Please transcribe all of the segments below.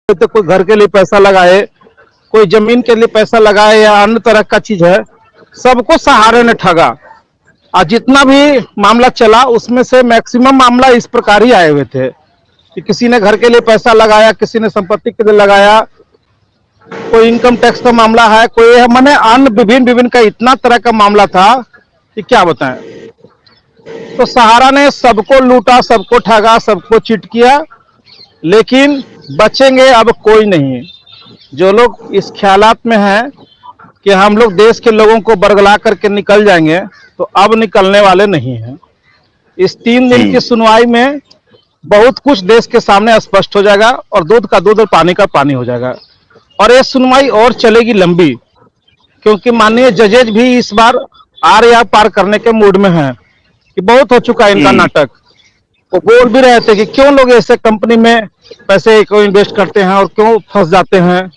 तो कोई घर के लिए पैसा लगाए, कोई जमीन के लिए पैसा लगाए या अन्य तरह का चीज है, सबको सहारे ने ठगा। और जितना भी मामला चला उसमें से मैक्सिमम मामला इस प्रकार ही आए हुए थे कि किसी ने घर के लिए पैसा लगाया, किसी ने संपत्ति के लिए लगाया, कोई इनकम टैक्स का मामला है, कोई है, माने अन्य विभिन्न विभिन्न का इतना तरह का मामला था कि क्या बताएं। तो सहारा ने सबको लूटा, सबको ठगा, सबको चीट किया, लेकिन बचेंगे अब कोई नहीं। जो लोग इस ख्यालात में हैं कि हम लोग देश के लोगों को बरगला करके निकल जाएंगे, तो अब निकलने वाले नहीं हैं। इस 3 दिन की सुनवाई में बहुत कुछ देश के सामने स्पष्ट हो जाएगा और दूध का दूध और पानी का पानी हो जाएगा। और ये सुनवाई और चलेगी लंबी, क्योंकि माननीय जजेज भी इस बार आर या पार करने के मूड में हैं कि बहुत हो चुका है इनका नाटक। वो बोल भी रहे थे कि क्यों लोग ऐसे कंपनी में पैसे को इन्वेस्ट करते हैं और क्यों फंस जाते हैं,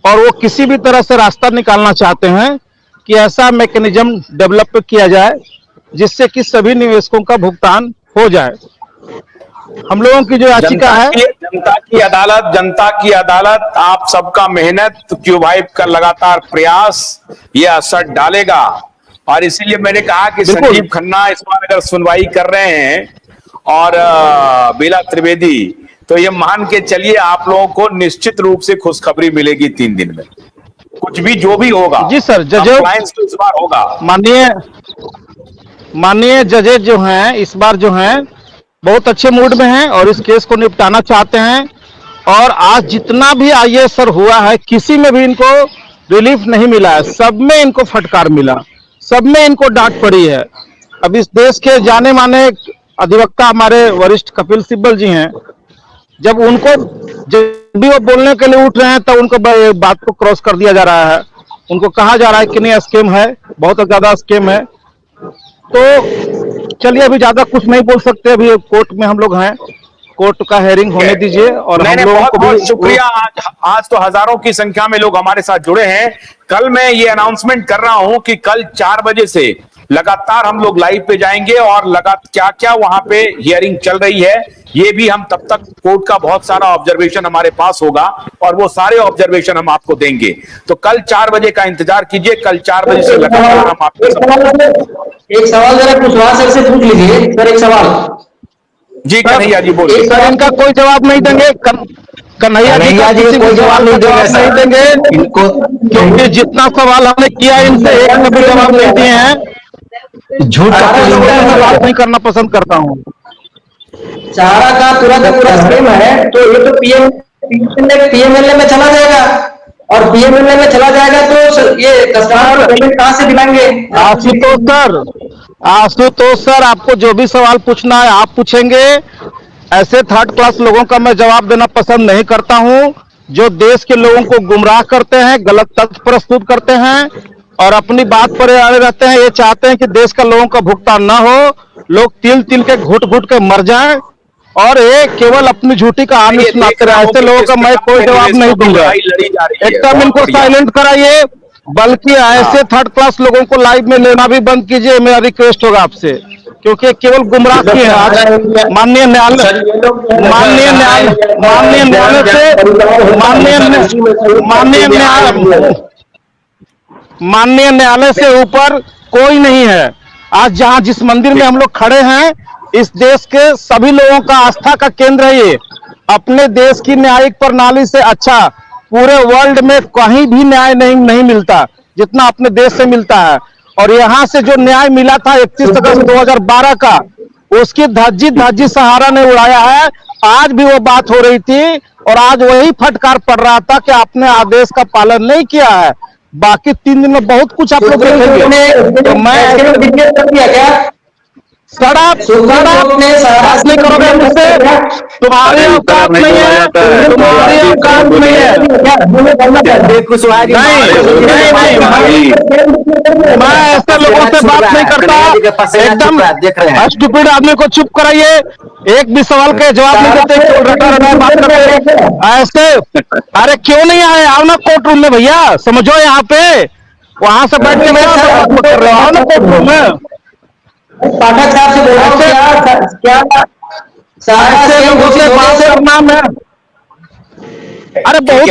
और वो किसी भी तरह से रास्ता निकालना चाहते हैं कि ऐसा मैकेनिज्म डेवलप किया जाए जिससे कि सभी निवेशकों का भुगतान हो जाए। हम लोगों की जो याचिका है, जनता की अदालत आप सबका मेहनत क्यूबाइब का लगातार प्रयास ये असर डालेगा। और इसीलिए मैंने कहा कि संजीव खन्ना इस बार अगर सुनवाई कर रहे हैं और बेला त्रिवेदी, तो ये मान के चलिए आप लोगों को निश्चित रूप से खुशखबरी मिलेगी 3 दिन में। कुछ भी जो भी होगा जी सर, जजेस तो इस बार होगा। माननीय जजेज जो हैं इस बार जो हैं बहुत अच्छे मूड में हैं और इस केस को निपटाना चाहते हैं। और आज जितना भी आईएएस सर हुआ है, किसी में भी इनको रिलीफ नहीं मिला है, सब में इनको फटकार मिला, सब में इनको डांट पड़ी है। अब इस देश के जाने माने अधिवक्ता हमारे वरिष्ठ कपिल सिब्बल जी हैं, जब उनको जब भी वो बोलने के लिए उठ रहे हैं तब उनको बात को क्रॉस कर दिया जा रहा है। उनको कहा जा रहा है कि नहीं स्कीम है, बहुत ज्यादा स्कीम है। तो चलिए अभी ज्यादा कुछ नहीं बोल सकते, अभी कोर्ट में हम लोग हैं, कोर्ट का हेयरिंग होने दीजिए। और हम लोगों को बहुत शुक्रिया। आज तो हजारों की संख्या में लोग हमारे साथ जुड़े हैं। कल मैं ये अनाउंसमेंट कर रहा हूं कि कल 4 बजे से लगातार हम लोग लाइव पे जाएंगे और लगातार क्या क्या वहां पे हियरिंग चल रही है ये भी हम, तब तक कोर्ट का बहुत सारा ऑब्जर्वेशन हमारे पास होगा और वो सारे ऑब्जर्वेशन हम आपको देंगे। तो कल 4 बजे का इंतजार कीजिए। कल 4 बजे से लगातार हम आपके एक सवाल जरा कुशवाहा सर से पूछ लीजिए सर। एक सवाल जी कन्हैया जी बोलिए। सर इनका कोई जवाब नहीं देंगे, कन्हैया जी कोई जवाब नहीं देंगे इनको, क्योंकि जितना सवाल हमने किया इनसे एक ने भी जवाब नहीं दिए हैं। झूठ का बात नहीं करना पसंद करता हूँ। चारा का तुरंत पूरा स्कीम है तो ये तो पीएमएलए में चला जाएगा और पीएमएलए में चला जाएगा तो ये कस्टमर को पेमेंट कहां से दिलाएंगे? आशुतोष सर आपको जो भी सवाल पूछना है आप पूछेंगे। ऐसे थर्ड क्लास लोगों का मैं जवाब देना पसंद नहीं करता हूं, जो देश के लोगों को गुमराह करते हैं, गलत तथ्य प्रस्तुत करते हैं और अपनी बात पर अड़े रहते हैं। ये चाहते हैं कि देश का लोगों का भुगतान ना हो, लोग तिल तिल के घुट घुट के मर जाएं और ये केवल अपनी झूठी कहानी सुनाते रहे। ऐसे लोगों का मैं कोई जवाब नहीं दूंगा। एकदम इनको साइलेंट कराइए, बल्कि ऐसे थर्ड क्लास लोगों को लाइव में लेना भी बंद कीजिए, मेरा रिक्वेस्ट होगा आपसे, क्योंकि केवल गुमराह किए हैं। आज माननीय न्यायालय से ऊपर कोई नहीं है। आज जहां जिस मंदिर में हम लोग खड़े हैं, इस देश के सभी लोगों का आस्था का केंद्र है। ये अपने देश की न्यायिक प्रणाली से अच्छा पूरे वर्ल्ड में कहीं भी न्याय नहीं मिलता जितना अपने देश से मिलता है। और यहाँ से जो न्याय मिला था 31 अगस्त 2012 का, उसकी धज्जी सहारा ने उड़ाया है। आज भी वो बात हो रही थी और आज वही फटकार पड़ रहा था कि आपने आदेश का पालन नहीं किया है। बाकी 3 दिन में बहुत कुछ आप लोग देखेंगे। तो मैं नहीं करोगे मुझसे, तुम्हारी औकात नहीं है, तुम्हारी औकात नहीं है। मैं ऐसे लोगों से बात नहीं करता। एकदम स्टूपिड आदमी को चुप कराइए, एक भी सवाल के जवाब नहीं देते, रटा रटा बात करते ऐसे। अरे क्यों नहीं आए? आओ ना कोर्ट रूम में भैया, समझो यहाँ पे, वहां से बैठ के बात कर रहे हो, आओ ना कोर्ट रूम में। पाठक साहब से बोल रहा हूँ क्या ऐसे लोगों से बात करना मैं अरे बहुत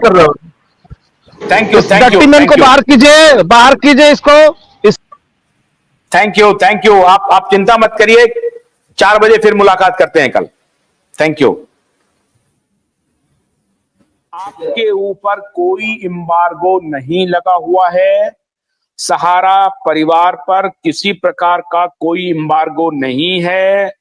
कर रहे हो। थैंक यू, इस thank you, dirty man thank को यू, बाहर कीजिए इसको। इस थैंक यू, थैंक यू। आप चिंता मत करिए, 4 बजे फिर मुलाकात करते हैं कल। Thank you. आपके ऊपर कोई एम्बार्गो नहीं लगा हुआ है, सहारा परिवार पर किसी प्रकार का कोई एम्बार्गो नहीं है।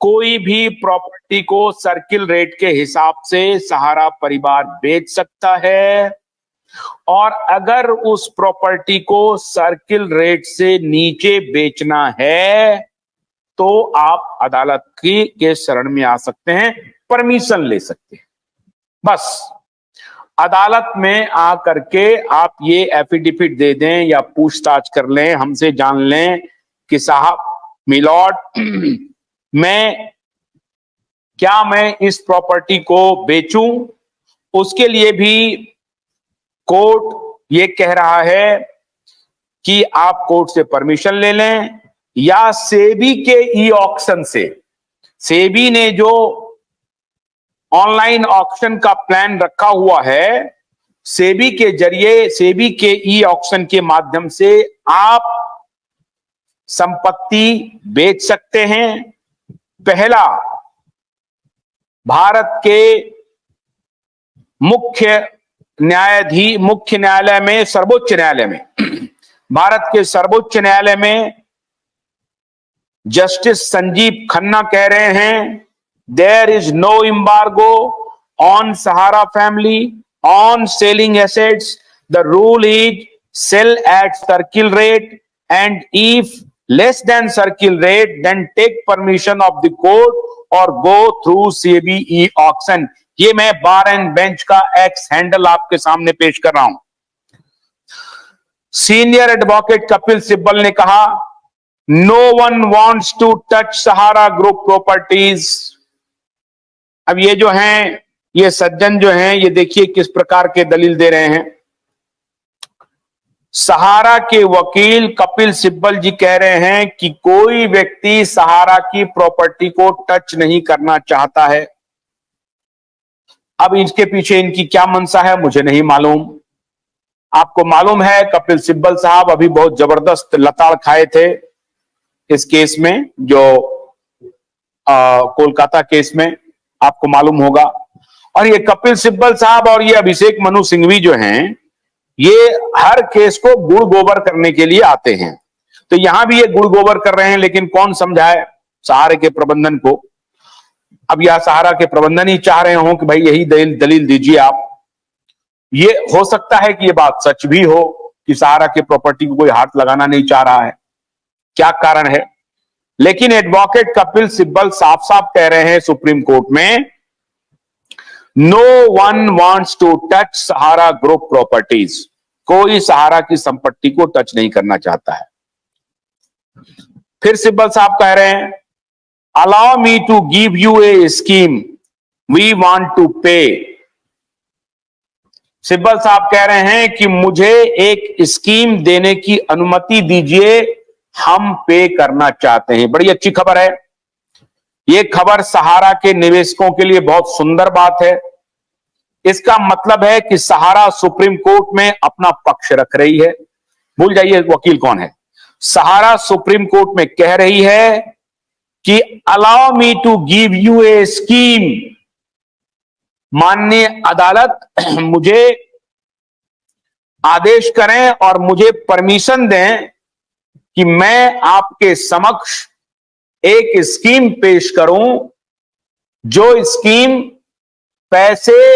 कोई भी प्रॉपर्टी को सर्किल रेट के हिसाब से सहारा परिवार बेच सकता है, और अगर उस प्रॉपर्टी को सर्किल रेट से नीचे बेचना है तो आप अदालत के शरण में आ सकते हैं, परमिशन ले सकते हैं। बस अदालत में आकर के आप ये एफिडेविट दे दें या पूछताछ कर लें, हमसे जान लें कि साहब मिलॉर्ड मैं इस प्रॉपर्टी को बेचूं। उसके लिए भी कोर्ट ये कह रहा है कि आप कोर्ट से परमिशन ले लें, या सेबी के ई ऑक्शन से, सेबी ने जो ऑनलाइन ऑक्शन का प्लान रखा हुआ है, सेबी के जरिए, सेबी के ई ऑक्शन के माध्यम से आप संपत्ति बेच सकते हैं। पहला भारत के मुख्य न्यायालय में, सर्वोच्च न्यायालय में, भारत के सर्वोच्च न्यायालय में जस्टिस संजीव खन्ना कह रहे हैं, there is no embargo on Sahara family on selling assets, the rule is sell at circle rate, and if less than circle rate then take permission of the court और go through SEBI e auction. ये मैं bar and bench का X handle आपके सामने पेश कर रहा हूं। सीनियर एडवोकेट कपिल सिब्बल ने कहा, no one wants to touch Sahara group properties. अब ये जो हैं, ये सज्जन जो हैं, ये देखिए किस प्रकार के दलील दे रहे हैं। सहारा के वकील कपिल सिब्बल जी कह रहे हैं कि कोई व्यक्ति सहारा की प्रॉपर्टी को टच नहीं करना चाहता है। अब इसके पीछे इनकी क्या मंशा है मुझे नहीं मालूम। आपको मालूम है कपिल सिब्बल साहब अभी बहुत जबरदस्त लताड़ खाए थे इस केस में, जो कोलकाता केस में, आपको मालूम होगा। और ये कपिल सिब्बल साहब और ये अभिषेक मनु सिंघवी जो हैं, ये हर केस को गुड़ गोबर करने के लिए आते हैं। तो यहां भी ये गुड़ गोबर कर रहे हैं, लेकिन कौन समझाए सहारे के प्रबंधन को। अब यह सहारा के प्रबंधन ही चाह रहे हो कि भाई यही दलील दीजिए आप। ये हो सकता है कि ये बात सच भी हो कि सहारा के प्रॉपर्टी को कोई हाथ लगाना नहीं चाह रहा है, क्या कारण है। लेकिन एडवोकेट कपिल सिब्बल साफ साफ कह रहे हैं सुप्रीम कोर्ट में, no one wants to touch Sahara group properties. कोई सहारा की संपत्ति को टच नहीं करना चाहता है। फिर सिब्बल साहब कह रहे हैं, allow me to give you a scheme, we want to pay. Sibal साहब कह रहे हैं कि मुझे एक स्कीम देने की अनुमति दीजिए, हम पे करना चाहते हैं। बड़ी अच्छी खबर है। यह खबर सहारा के निवेशकों के लिए बहुत सुंदर बात है। इसका मतलब है कि सहारा सुप्रीम कोर्ट में अपना पक्ष रख रही है। भूल जाइए वकील कौन है। सहारा सुप्रीम कोर्ट में कह रही है कि allow me to give you a scheme. माननीय अदालत मुझे आदेश करें और मुझे परमिशन दें कि मैं आपके समक्ष एक स्कीम पेश करूं, जो स्कीम पैसे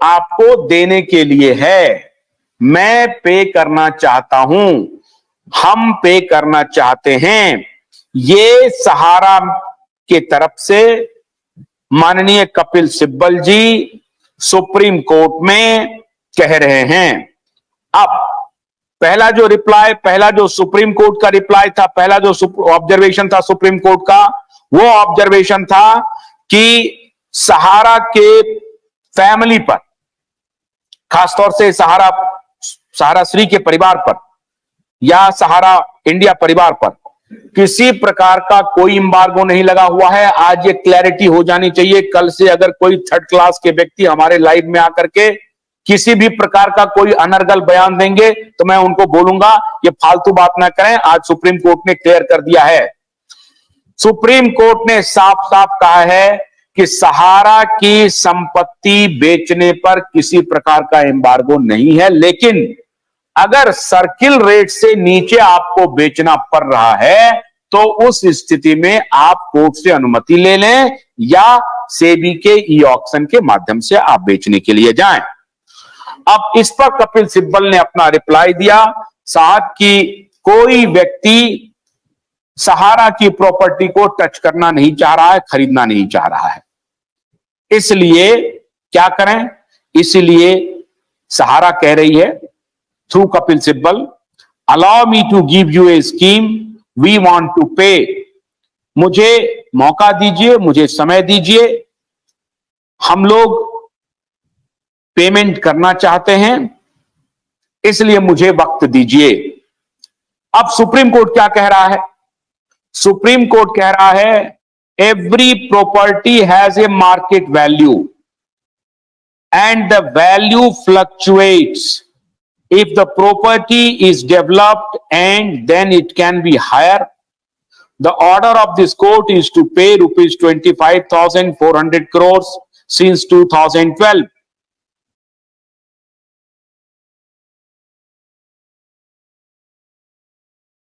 आपको देने के लिए है। मैं पे करना चाहता हूं, हम पे करना चाहते हैं। ये सहारा के तरफ से माननीय कपिल सिब्बल जी सुप्रीम कोर्ट में कह रहे हैं। अब पहला जो रिप्लाई, पहला जो सुप्रीम कोर्ट का रिप्लाई था, पहला जो ऑब्जर्वेशन था सुप्रीम कोर्ट का, वो ऑब्जर्वेशन था कि सहारा के फैमिली पर, खासतौर से सहारा श्री के परिवार पर या सहारा इंडिया परिवार पर किसी प्रकार का कोई एम्बार्गो नहीं लगा हुआ है। आज ये क्लैरिटी हो जानी चाहिए। कल से अगर कोई थर्ड क्लास के व्यक्ति हमारे लाइव में आकर के किसी भी प्रकार का कोई अनर्गल बयान देंगे तो मैं उनको बोलूंगा ये फालतू बात ना करें। आज सुप्रीम कोर्ट ने क्लियर कर दिया है। सुप्रीम कोर्ट ने साफ साफ कहा है कि सहारा की संपत्ति बेचने पर किसी प्रकार का एम्बार्गो नहीं है, लेकिन अगर सर्किल रेट से नीचे आपको बेचना पड़ रहा है तो उस स्थिति में आप कोर्ट से अनुमति ले लें या सेबी के ई ऑक्शन के माध्यम से आप बेचने के लिए जाएं। अब इस पर कपिल सिब्बल ने अपना रिप्लाई दिया, साहब कि कोई व्यक्ति सहारा की प्रॉपर्टी को टच करना नहीं चाह रहा है, खरीदना नहीं चाह रहा है, इसलिए क्या करें। इसलिए सहारा कह रही है through Kapil Sibal, allow me to give you a scheme, we want to pay. मुझे मौका दीजिए, मुझे समय दीजिए, हम लोग पेमेंट करना चाहते हैं, इसलिए मुझे वक्त दीजिए। अब सुप्रीम कोर्ट क्या कह रहा है? सुप्रीम कोर्ट कह रहा है every property has a market value and the value fluctuates. If the property is developed and then it can be higher, the order of this court is to pay rupees 25,400 crores since 2012.